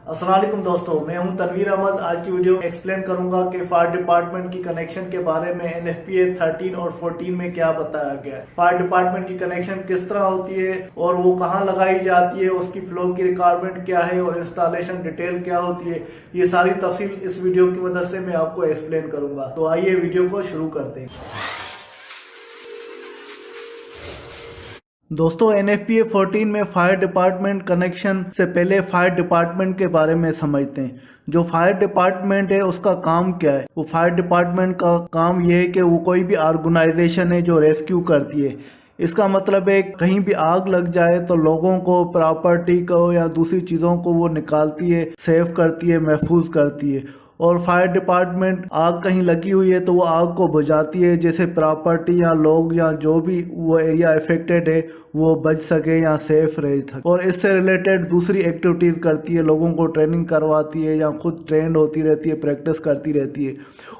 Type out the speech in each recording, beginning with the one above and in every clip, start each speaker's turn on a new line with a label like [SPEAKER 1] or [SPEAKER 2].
[SPEAKER 1] अस्सलाम वालेकुम दोस्तों, मैं हूं तनवीर अहमद। आज की वीडियो में एक्सप्लेन करूंगा कि फायर डिपार्टमेंट की कनेक्शन के बारे में NFPA 13 और 14 में क्या बताया गया है। फायर डिपार्टमेंट की कनेक्शन किस तरह होती है और वो कहां लगाई जाती है, उसकी फ्लो की रिक्वायरमेंट क्या है और इंस्टॉलेशन डिटेल क्या होती है, ये सारी तफसील इस वीडियो की मदद से मैं आपको एक्सप्लेन करूंगा। तो आइए वीडियो को शुरू करते हैं। दोस्तों, NFPA 14 में फायर डिपार्टमेंट कनेक्शन से पहले फायर डिपार्टमेंट के बारे में समझते हैं। जो फायर डिपार्टमेंट है उसका काम क्या है। वो फायर डिपार्टमेंट का काम ये है कि वो कोई भी ऑर्गेनाइजेशन है जो रेस्क्यू करती है। इसका मतलब है कहीं भी आग लग जाए तो लोगों को, प्रॉपर्टी को या दूसरी चीज़ों को वो निकालती है, सेव करती है, महफूज करती है। और फायर डिपार्टमेंट आग कहीं लगी हुई है तो वो आग को बुझाती है, जैसे प्रॉपर्टी या लोग या जो भी वो एरिया अफेक्टेड है वो बच सके या सेफ रह सके। और इससे रिलेटेड दूसरी एक्टिविटीज़ करती है, लोगों को ट्रेनिंग करवाती है या खुद ट्रेंड होती रहती है, प्रैक्टिस करती रहती है।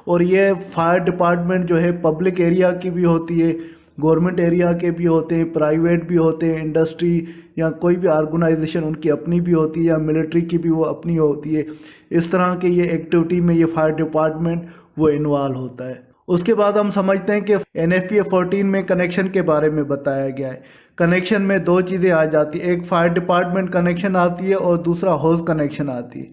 [SPEAKER 1] और ये फायर डिपार्टमेंट जो है पब्लिक एरिया की भी होती है, गवर्नमेंट एरिया के भी होते हैं, प्राइवेट भी होते हैं, इंडस्ट्री या कोई भी ऑर्गेनाइजेशन उनकी अपनी भी होती है या मिलिट्री की भी वो अपनी होती है। इस तरह के ये एक्टिविटी में ये फायर डिपार्टमेंट वो इन्वॉल्व होता है। उसके बाद हम समझते हैं कि NFPA 14 में कनेक्शन के बारे में बताया गया है। कनेक्शन में दो चीज़ें आ जाती है, एक फायर डिपार्टमेंट कनेक्शन आती है और दूसरा हाउस कनेक्शन आती है।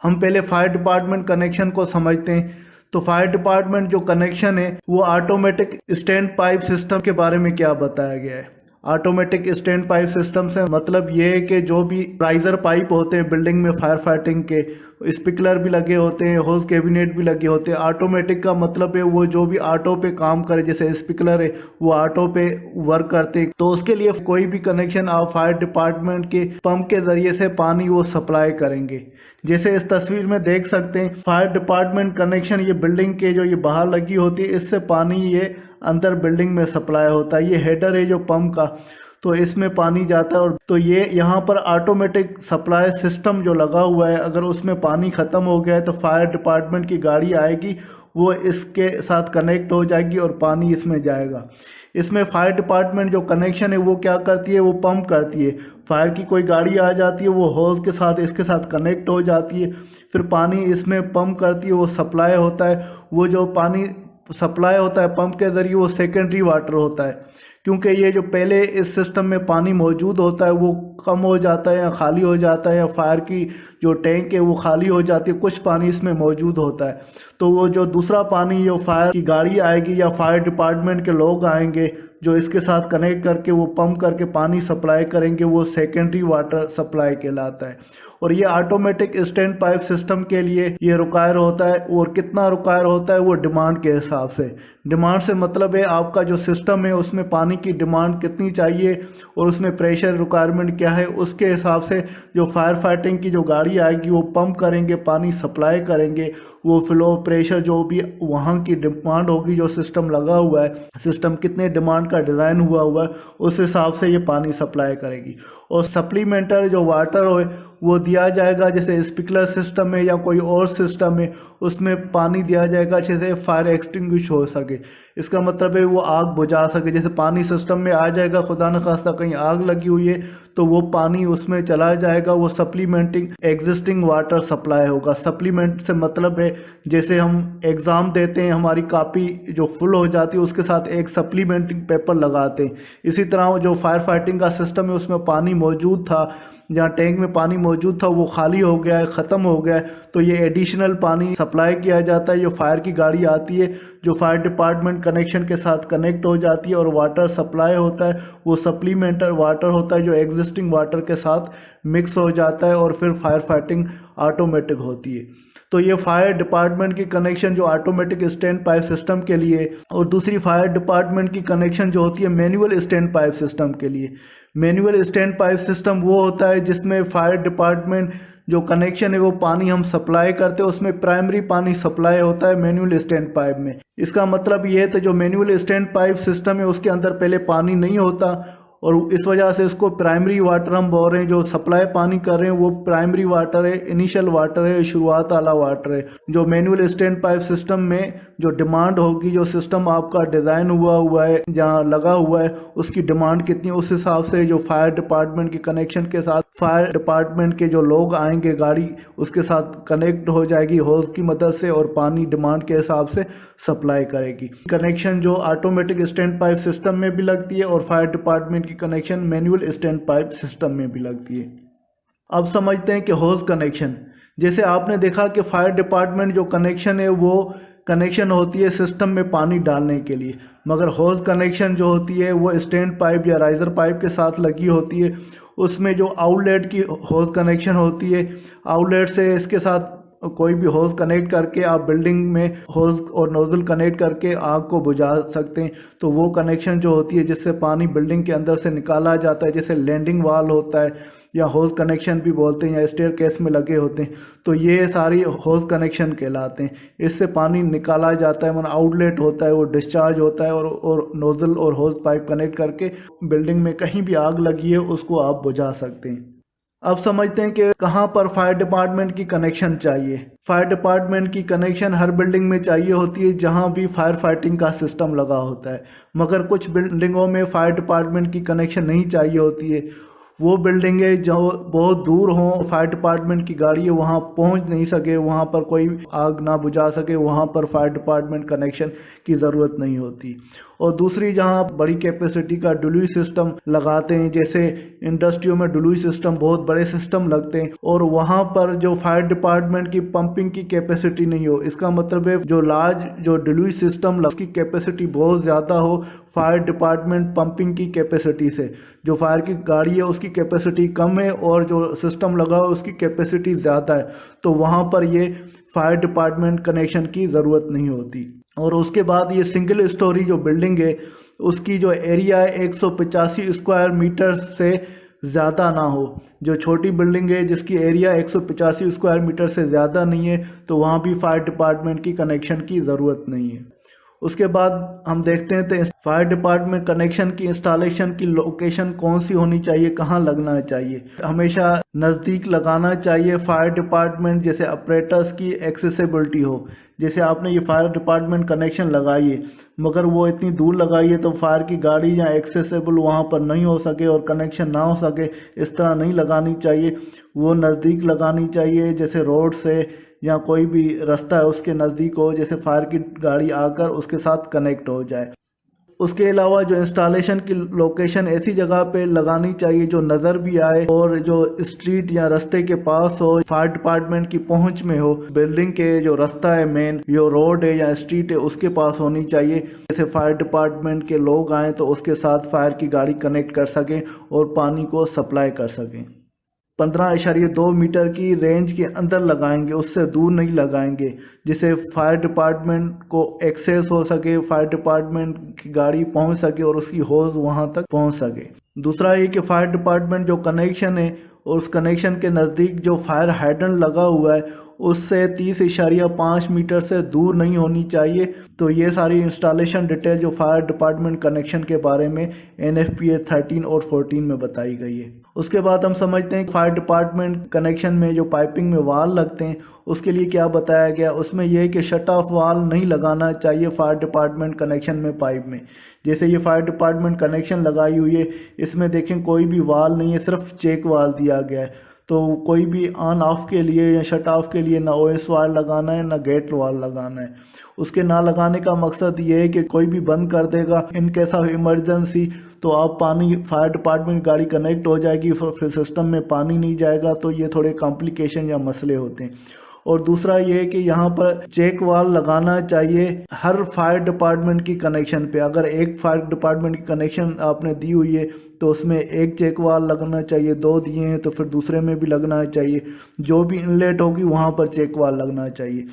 [SPEAKER 1] हम पहले फायर डिपार्टमेंट कनेक्शन को समझते हैं। तो फायर डिपार्टमेंट जो कनेक्शन है वो ऑटोमेटिक स्टैंड पाइप सिस्टम के बारे में क्या बताया गया है। ऑटोमेटिक स्टैंड पाइप सिस्टम से मतलब ये है कि जो भी राइजर पाइप होते हैं बिल्डिंग में फायर फाइटिंग के, स्प्रिंकलर भी लगे होते हैं, होज कैबिनेट भी लगे होते हैं। ऑटोमेटिक का मतलब है वो जो भी ऑटो पे काम करे, जैसे स्प्रिंकलर है वो ऑटो पे वर्क करते हैं। तो उसके लिए कोई भी कनेक्शन आप फायर डिपार्टमेंट के पंप के जरिए से पानी वो सप्लाई करेंगे। जैसे इस तस्वीर में देख सकते हैं फायर डिपार्टमेंट कनेक्शन ये बिल्डिंग के जो ये बाहर लगी होती है, इससे पानी ये अंदर बिल्डिंग में सप्लाई होता है। ये हेडर है जो पंप का, तो इसमें पानी जाता है। और तो ये यहाँ पर ऑटोमेटिक सप्लाई सिस्टम जो लगा हुआ है, अगर उसमें पानी ख़त्म हो गया है तो फायर डिपार्टमेंट की गाड़ी आएगी, वो इसके साथ कनेक्ट हो जाएगी और पानी इसमें जाएगा। इसमें फायर डिपार्टमेंट जो कनेक्शन है वो क्या करती है, वो पंप करती है। फायर की कोई गाड़ी आ जाती है, वो होज के साथ इसके साथ कनेक्ट हो जाती है, फिर पानी इसमें पंप करती है, वो सप्लाई होता है। वो जो पानी सप्लाई होता है पंप के ज़रिए वो सेकेंडरी वाटर होता है, क्योंकि ये जो पहले इस सिस्टम में पानी मौजूद होता है वो कम हो जाता है या खाली हो जाता है, या फायर की जो टैंक है वो खाली हो जाती है, कुछ पानी इसमें मौजूद होता है। तो वो जो दूसरा पानी जो फायर की गाड़ी आएगी या फायर डिपार्टमेंट के लोग आएंगे जो इसके साथ कनेक्ट करके वो पंप करके पानी सप्लाई करेंगे, वो सेकेंडरी वाटर सप्लाई कहलाता है। और ये ऑटोमेटिक स्टैंड पाइप सिस्टम के लिए ये रिक्वायर होता है। और कितना रिक्वायर होता है वो डिमांड के हिसाब से। डिमांड से मतलब है आपका जो सिस्टम है उसमें पानी की डिमांड कितनी चाहिए और उसमें प्रेशर रिक्वायरमेंट क्या है, उसके हिसाब से जो फायर फाइटिंग की जो गाड़ी आएगी वो पंप करेंगे, पानी सप्लाई करेंगे। वो फ्लो प्रेशर जो भी वहाँ की डिमांड होगी, जो सिस्टम लगा हुआ है, सिस्टम कितने डिमांड का डिज़ाइन हुआ है, उस हिसाब से ये पानी सप्लाई करेगी। और सप्लीमेंटर जो वाटर हो वो दिया जाएगा, जैसे स्प्रिंकलर सिस्टम है या कोई और सिस्टम है उसमें पानी दिया जाएगा जैसे फायर एक्सटिंग्विश हो सके। इसका मतलब है वो आग बुझा सके। जैसे पानी सिस्टम में आ जाएगा, खुदा न खास्ता कहीं आग लगी हुई है तो वो पानी उसमें चला जाएगा, वो सप्लीमेंटिंग एग्जिस्टिंग वाटर सप्लाई होगा। सप्लीमेंट से मतलब है जैसे हम एग्ज़ाम देते हैं, हमारी कॉपी जो फुल हो जाती है उसके साथ एक सप्लीमेंटिंग पेपर लगाते हैं। इसी तरह जो फायर फाइटिंग का सिस्टम है उसमें पानी मौजूद था, जहाँ टैंक में पानी मौजूद था वो खाली हो गया है, ख़त्म हो गया है, तो ये एडिशनल पानी सप्लाई किया जाता है। जो फायर की गाड़ी आती है जो फायर डिपार्टमेंट कनेक्शन के साथ कनेक्ट हो जाती है और वाटर सप्लाई होता है, वो सप्लीमेंटर वाटर होता है जो एग्जिस्टिंग वाटर के साथ मिक्स हो जाता है और फिर फायर फाइटिंग ऑटोमेटिक होती है। तो ये फायर डिपार्टमेंट की कनेक्शन जो ऑटोमेटिक स्टैंड पाइप सिस्टम के लिए। और दूसरी फायर डिपार्टमेंट की कनेक्शन जो होती है मैनुअल स्टैंड पाइप सिस्टम के लिए। मैनुअल स्टैंड पाइप सिस्टम वो होता है जिसमें फायर डिपार्टमेंट जो कनेक्शन है वो पानी हम सप्लाई करते हैं, उसमें प्राइमरी पानी सप्लाई होता है मैनुअल स्टैंड पाइप में। इसका मतलब ये है तो जो मैनुअल स्टैंड पाइप सिस्टम है उसके अंदर पहले पानी नहीं होता और इस वजह से इसको प्राइमरी वाटर हम बोल रहे हैं। जो सप्लाई पानी कर रहे हैं वो प्राइमरी वाटर है, इनिशियल वाटर है, शुरुआत वाला वाटर है। जो मैनुअल स्टैंड पाइप सिस्टम में जो डिमांड होगी, जो सिस्टम आपका डिज़ाइन हुआ है, जहाँ लगा हुआ है, उसकी डिमांड कितनी, उस हिसाब से जो फायर डिपार्टमेंट के कनेक्शन के साथ फायर डिपार्टमेंट के जो लोग आएंगे, गाड़ी उसके साथ कनेक्ट हो जाएगी होज की मदद से और पानी डिमांड के हिसाब से सप्लाई करेगी। कनेक्शन जो ऑटोमेटिक स्टैंड पाइप सिस्टम में भी लगती है और फायर डिपार्टमेंट की connection manual stand pipe system में भी लगती है। अब समझते हैं कि होज कनेक्शन। जैसे आपने देखा कि फायर डिपार्टमेंट जो कनेक्शन है वो कनेक्शन होती है सिस्टम में पानी डालने के लिए, मगर होज कनेक्शन जो होती है वो स्टैंड पाइप या राइजर पाइप के साथ लगी होती है। उसमें जो आउटलेट की होज कनेक्शन होती है, आउटलेट से इसके साथ कोई भी होज कनेक्ट करके आप बिल्डिंग में होज और नोजल कनेक्ट करके आग को बुझा सकते हैं। तो वो कनेक्शन जो होती है जिससे पानी बिल्डिंग के अंदर से निकाला जाता है, जैसे लैंडिंग वाल होता है या होज कनेक्शन भी बोलते हैं, या स्टेयर केस में लगे होते हैं, तो ये सारी होज कनेक्शन कहलाते हैं। इससे पानी निकाला जाता है, मतलब आउटलेट होता है, वो डिस्चार्ज होता है और नोजल और होज पाइप कनेक्ट करके बिल्डिंग में कहीं भी आग लगी है उसको आप बुझा सकते हैं। अब समझते हैं कि कहाँ पर फायर डिपार्टमेंट की कनेक्शन चाहिए। फायर डिपार्टमेंट की कनेक्शन हर बिल्डिंग में चाहिए होती है जहाँ भी फायर फाइटिंग का सिस्टम लगा होता है, मगर कुछ बिल्डिंगों में फायर डिपार्टमेंट की कनेक्शन नहीं चाहिए होती है। वो बिल्डिंगें जो बहुत दूर हों, फायर डिपार्टमेंट की गाड़ी वहाँ पहुँच नहीं सके, वहाँ पर कोई आग ना बुझा सके, वहाँ पर फायर डिपार्टमेंट कनेक्शन की ज़रूरत नहीं होती। और दूसरी, जहाँ बड़ी कैपेसिटी का डुलुई सिस्टम लगाते हैं, जैसे इंडस्ट्रियों में डुलुई सिस्टम बहुत बड़े सिस्टम लगते हैं, और वहाँ पर जो फायर डिपार्टमेंट की पंपिंग की कैपेसिटी नहीं हो, इसका मतलब है जो लार्ज जो डुलुई सिस्टम उसकी कैपेसिटी बहुत ज़्यादा हो फायर डिपार्टमेंट पंपिंग की कैपेसिटी से। जो फायर की गाड़ी है उसकी कैपेसिटी कम है और जो सिस्टम लगा है उसकी कैपेसिटी ज़्यादा है, तो वहाँ पर ये फायर डिपार्टमेंट कनेक्शन की ज़रूरत नहीं होती। और उसके बाद ये सिंगल स्टोरी जो बिल्डिंग है उसकी जो एरिया है 185 स्क्वायर मीटर से ज़्यादा ना हो। जो छोटी बिल्डिंग है जिसकी एरिया 185 स्क्वायर मीटर से ज़्यादा नहीं है, तो वहाँ भी फायर डिपार्टमेंट की कनेक्शन की ज़रूरत नहीं है। उसके बाद हम देखते हैं तो फायर डिपार्टमेंट कनेक्शन की इंस्टॉलेशन की लोकेशन कौन सी होनी चाहिए, कहाँ लगना चाहिए। हमेशा नज़दीक लगाना चाहिए फायर डिपार्टमेंट, जैसे ऑपरेटर्स की एक्सेसिबिलिटी हो। जैसे आपने ये फायर डिपार्टमेंट कनेक्शन लगाई है मगर वो इतनी दूर लगाई है तो फायर की गाड़ी या एक्सेसिबल वहाँ पर नहीं हो सके और कनेक्शन ना हो सके, इस तरह नहीं लगानी चाहिए। वो नज़दीक लगानी चाहिए, जैसे रोड से या कोई भी रास्ता है उसके नज़दीक हो, जैसे फायर की गाड़ी आकर उसके साथ कनेक्ट हो जाए। उसके अलावा जो इंस्टॉलेशन की लोकेशन ऐसी जगह पे लगानी चाहिए जो नज़र भी आए और जो स्ट्रीट या रास्ते के पास हो, फायर डिपार्टमेंट की पहुंच में हो। बिल्डिंग के जो रास्ता है मेन, जो रोड है या स्ट्रीट है उसके पास होनी चाहिए, जैसे फायर डिपार्टमेंट के लोग आएँ तो उसके साथ फायर की गाड़ी कनेक्ट कर सकें और पानी को सप्लाई कर सकें। 15.2 मीटर की रेंज के अंदर लगाएंगे, उससे दूर नहीं लगाएंगे, जिससे फायर डिपार्टमेंट को एक्सेस हो सके, फायर डिपार्टमेंट की गाड़ी पहुंच सके और उसकी होज वहां तक पहुंच सके। दूसरा ये कि फायर डिपार्टमेंट जो कनेक्शन है और उस कनेक्शन के नज़दीक जो फायर हाइड्रेंट लगा हुआ है उससे 30.5 मीटर से दूर नहीं होनी चाहिए। तो ये सारी इंस्टॉलेशन डिटेल जो फायर डिपार्टमेंट कनेक्शन के बारे में NFPA 13 और 14 में बताई गई है। उसके बाद हम समझते हैं फायर डिपार्टमेंट कनेक्शन में जो पाइपिंग में वाल लगते हैं उसके लिए क्या बताया गया। उसमें यह है कि शट ऑफ वाल नहीं लगाना चाहिए फायर डिपार्टमेंट कनेक्शन में पाइप में। जैसे ये फायर डिपार्टमेंट कनेक्शन लगाई हुई है, इसमें देखें कोई भी वाल नहीं है, सिर्फ चेक वाल दिया गया है। तो कोई भी ऑन ऑफ के लिए या शट ऑफ के लिए ना OS वाल लगाना है ना गेट वाल लगाना है। उसके ना लगाने का मकसद ये है कि कोई भी बंद कर देगा इन केस ऑफ इमरजेंसी, तो आप पानी फायर डिपार्टमेंट गाड़ी कनेक्ट हो जाएगी, फिर सिस्टम में पानी नहीं जाएगा, तो ये थोड़े कॉम्प्लिकेशन या मसले होते हैं। और दूसरा ये है कि यहाँ पर चेक वाल लगाना चाहिए हर फायर डिपार्टमेंट की कनेक्शन पे। अगर एक फायर डिपार्टमेंट की कनेक्शन आपने दी हुई है तो उसमें एक चेक वाल लगना चाहिए, 2 दिए हैं तो फिर दूसरे में भी लगना चाहिए। जो भी इनलेट होगी वहाँ पर चेक वाल लगना चाहिए।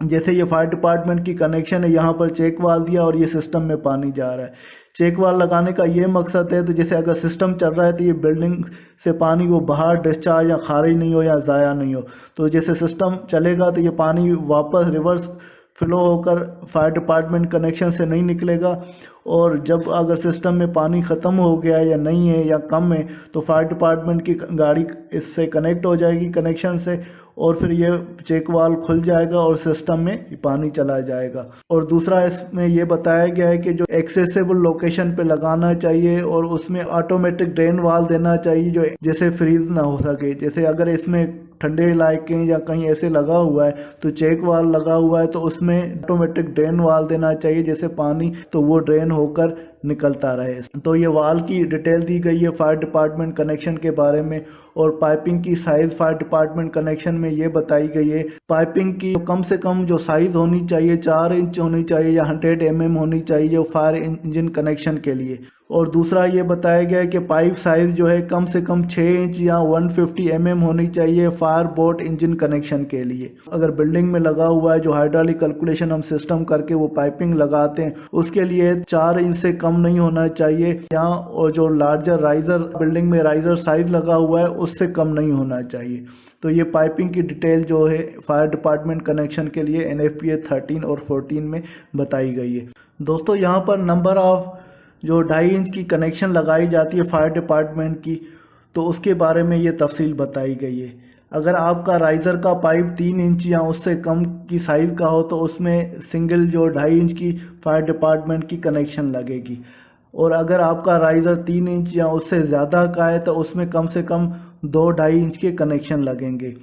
[SPEAKER 1] जैसे ये फायर डिपार्टमेंट की कनेक्शन है, यहाँ पर चेक वाल दिया और ये सिस्टम में पानी जा रहा है। चेक वाल लगाने का ये मकसद है तो जैसे अगर सिस्टम चल रहा है तो ये बिल्डिंग से पानी वो बाहर डिस्चार्ज या खारिज नहीं हो या ज़ाया नहीं हो। तो जैसे सिस्टम चलेगा तो ये पानी वापस रिवर्स फ्लो होकर फायर डिपार्टमेंट कनेक्शन से नहीं निकलेगा। और जब अगर सिस्टम में पानी ख़त्म हो गया है या नहीं है या कम है तो फायर डिपार्टमेंट की गाड़ी इससे कनेक्ट हो जाएगी कनेक्शन से, और फिर ये चेक वाल्व खुल जाएगा और सिस्टम में पानी चला जाएगा। और दूसरा इसमें ये बताया गया है कि जो एक्सेसिबल लोकेशन पे लगाना चाहिए और उसमें ऑटोमेटिक ड्रेन वाल्व देना चाहिए जो जैसे फ्रीज ना हो सके। जैसे अगर इसमें ठंडे इलाके या कहीं ऐसे लगा हुआ है तो चेक वाल्व लगा हुआ है तो उसमें ऑटोमेटिक ड्रेन वाल्व देना चाहिए, जैसे पानी तो वो ड्रेन होकर निकलता रहे। तो ये वाल्व की डिटेल दी गई है फायर डिपार्टमेंट कनेक्शन के बारे में। और पाइपिंग की साइज़ फायर डिपार्टमेंट कनेक्शन में ये बताई गई है, पाइपिंग की कम से कम जो साइज़ होनी चाहिए 4 इंच होनी चाहिए या 100 mm होनी चाहिए जो फायर इंजन कनेक्शन के लिए। और दूसरा ये बताया गया है कि पाइप साइज़ जो है कम से कम 6 इंच या 150 mm होनी चाहिए फायर बोट इंजन कनेक्शन के लिए। अगर बिल्डिंग में लगा हुआ है जो हाइड्रोलिक कैलकुलेशन हम सिस्टम करके वो पाइपिंग लगाते हैं उसके लिए 4 इंच से कम नहीं होना चाहिए, यहाँ और जो लार्जर राइजर बिल्डिंग में राइजर साइज लगा हुआ है उससे कम नहीं होना चाहिए। तो ये पाइपिंग की डिटेल जो है फायर डिपार्टमेंट कनेक्शन के लिए NFPA 13 और 14 में बताई गई है। दोस्तों यहाँ पर नंबर ऑफ जो 2.5 इंच की कनेक्शन लगाई जाती है फायर डिपार्टमेंट की, तो उसके बारे में ये तफसील बताई गई है। अगर आपका राइज़र का पाइप 3 इंच या उससे कम की साइज़ का हो तो उसमें सिंगल जो 2.5 इंच की फायर डिपार्टमेंट की कनेक्शन लगेगी। और अगर आपका राइज़र 3 इंच या उससे ज़्यादा का है तो उसमें कम से कम 2-2.5 इंच के कनेक्शन लगेंगे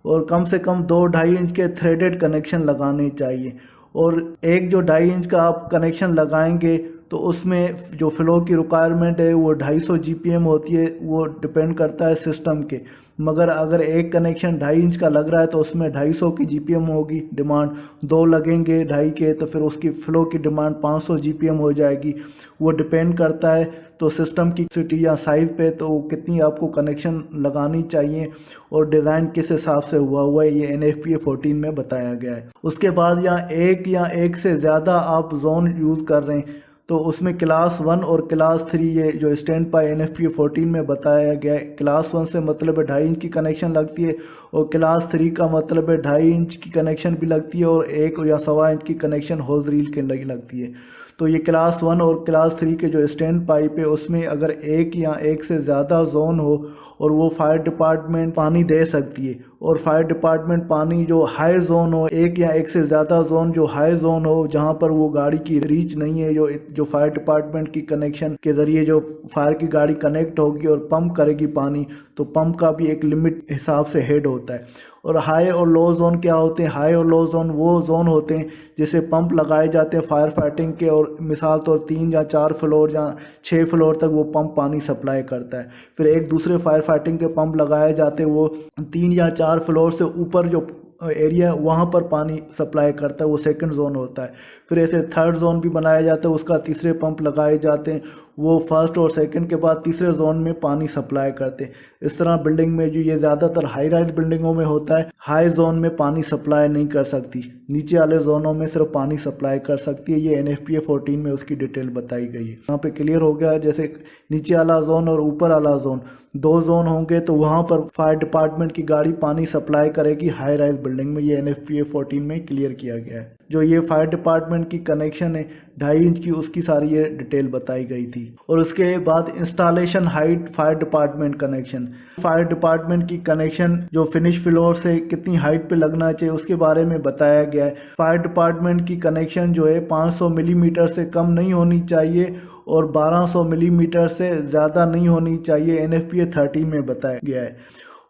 [SPEAKER 1] और कम से कम 2-2.5 इंच के थ्रेडेड कनेक्शन लगाने चाहिए। और एक जो 2.5 इंच का आप कनेक्शन लगाएंगे तो उसमें जो फ्लो की रिक्वायरमेंट है वो 250 GPM होती है, वो डिपेंड करता है सिस्टम के। मगर अगर एक कनेक्शन 2.5 इंच का लग रहा है तो उसमें 250 की GPM होगी डिमांड, 2 लगेंगे 2.5 के तो फिर उसकी फ़्लो की डिमांड 500 GPM हो जाएगी। वो डिपेंड करता है तो सिस्टम की सिटी या साइज़ पे तो कितनी आपको कनेक्शन लगानी चाहिए और डिज़ाइन किस हिसाब से हुआ है ये NFPA 14 में बताया गया है। उसके बाद या एक से ज़्यादा आप जोन यूज़ कर रहे हैं तो उसमें क्लास 1 और क्लास 3 ये जो स्टैंड बाय NFPA 14 में बताया गया है। क्लास 1 से मतलब है 2.5 इंच की कनेक्शन लगती है और क्लास 3 का मतलब है 2.5 इंच की कनेक्शन भी लगती है और 1 या 1.25 इंच की कनेक्शन होज रील के लगी लगती है। तो ये क्लास 1 और क्लास 3 के जो स्टैंड पाइप है उसमें अगर एक या एक से ज़्यादा जोन हो और वो फायर डिपार्टमेंट पानी दे सकती है। और फायर डिपार्टमेंट पानी जो हाई जोन हो, एक या एक से ज़्यादा जोन जो हाई जोन हो जहाँ पर वो गाड़ी की रीच नहीं है, जो फायर डिपार्टमेंट की कनेक्शन के ज़रिए जो फायर की गाड़ी कनेक्ट होगी और पंप करेगी पानी, तो पंप का भी एक लिमिट हिसाब से हेड होता है। और हाई और लो जोन क्या होते हैं? हाई और लो जोन वो जोन होते हैं जिसे पंप लगाए जाते हैं फायर फाइटिंग के, और मिसाल तौर 3 या 4 फ्लोर या 6 फ्लोर तक वो पंप पानी सप्लाई करता है। फिर एक दूसरे फायर फाइटिंग के पंप लगाए जाते हैं वो 3 या 4 फ्लोर से ऊपर जो एरिया वहाँ पर पानी सप्लाई करता है, वो सेकंड जोन होता है। फिर ऐसे थर्ड जोन भी बनाया जाता है, उसका तीसरे पंप लगाए जाते हैं, वो फर्स्ट और सेकंड के बाद तीसरे जोन में पानी सप्लाई करते हैं। इस तरह बिल्डिंग में जो ये ज़्यादातर हाई राइज बिल्डिंगों में होता है, हाई जोन में पानी सप्लाई नहीं कर सकती, नीचे वाले जोनों में सिर्फ पानी सप्लाई कर सकती है। ये NFPA 14 में उसकी डिटेल बताई गई है। यहाँ पे क्लियर हो गया, जैसे नीचे वाला जोन और ऊपर वाला जोन 2 जोन होंगे तो वहाँ पर फायर डिपार्टमेंट की गाड़ी पानी सप्लाई करेगी हाई राइज बिल्डिंग में। ये NFPA 14 में क्लियर किया गया है। जो ये फायर डिपार्टमेंट की कनेक्शन है 2.5 इंच की, उसकी सारी ये डिटेल बताई गई थी। और उसके बाद installation height fire department connection, fire department की कनेक्शन जो फिनिश फ्लोर से कितनी हाइट पे लगना चाहिए उसके बारे में बताया गया है। फायर डिपार्टमेंट की कनेक्शन जो है 500 मिलीमीटर से कम नहीं होनी चाहिए और 1200 मिलीमीटर से ज़्यादा नहीं होनी चाहिए, NFPA 13 में बताया गया है।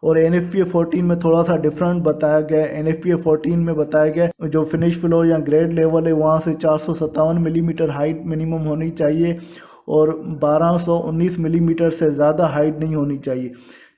[SPEAKER 1] और NFPA 14 में थोड़ा सा डिफरेंट बताया गया है। NFPA 14 में बताया गया जो फिनिश फ्लोर या ग्रेड लेवल है वहाँ से 457 मिलीमीटर हाइट मिनिमम होनी चाहिए और 1219 मिलीमीटर से ज़्यादा हाइट नहीं होनी चाहिए।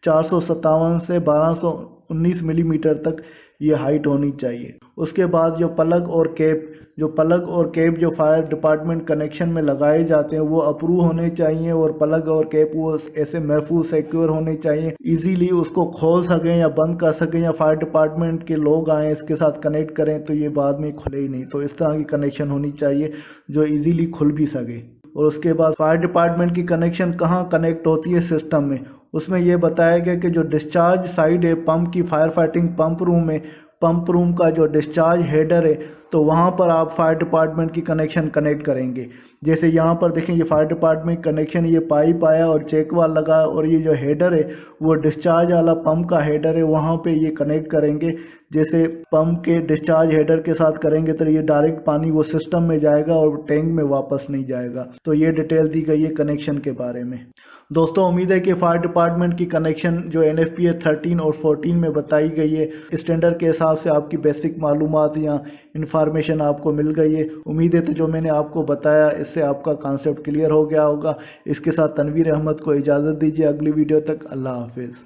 [SPEAKER 1] 457 से 1219 मिलीमीटर तक ये हाइट होनी चाहिए। उसके बाद जो प्लग और कैप जो फायर डिपार्टमेंट कनेक्शन में लगाए जाते हैं वो अप्रूव होने चाहिए और प्लग और कैप वो ऐसे महफूज सिक्योर होने चाहिए, इजीली उसको खोल सकें या बंद कर सकें या फायर डिपार्टमेंट के लोग आएँ इसके साथ कनेक्ट करें तो ये बाद में खुले ही नहीं। तो इस तरह की कनेक्शन होनी चाहिए जो इजीली खुल भी सके। और उसके बाद फायर डिपार्टमेंट की कनेक्शन कहाँ कनेक्ट होती है सिस्टम में, उसमें ये बताया गया कि जो डिस्चार्ज साइड है पंप की, फायर फाइटिंग पंप रूम है, पंप रूम का जो डिस्चार्ज हेडर है, तो वहाँ पर आप फायर डिपार्टमेंट की कनेक्शन कनेक्ट करेंगे। जैसे यहाँ पर देखें, ये फायर डिपार्टमेंट कनेक्शन, ये पाइप आया और चेक वाल लगा, और ये जो हेडर है वो डिस्चार्ज वाला पंप का हेडर है, वहाँ पे ये कनेक्ट करेंगे। जैसे पंप के डिस्चार्ज हेडर के साथ करेंगे तो ये डायरेक्ट पानी वो सिस्टम में जाएगा और टैंक में वापस नहीं जाएगा। तो ये डिटेल दी गई है कनेक्शन के बारे में। दोस्तों, उम्मीद है कि फायर डिपार्टमेंट की कनेक्शन जो NFPA 13 और 14 में बताई गई है, स्टैंडर्ड के हिसाब से आपकी बेसिक मालूमात या इन्फॉर्मेशन आपको मिल गई है। उम्मीद है तो जो मैंने आपको बताया इससे आपका कॉन्सेप्ट क्लियर हो गया होगा। इसके साथ तनवीर अहमद को इजाज़त दीजिए। अगली वीडियो तक अल्लाह हाफिज़।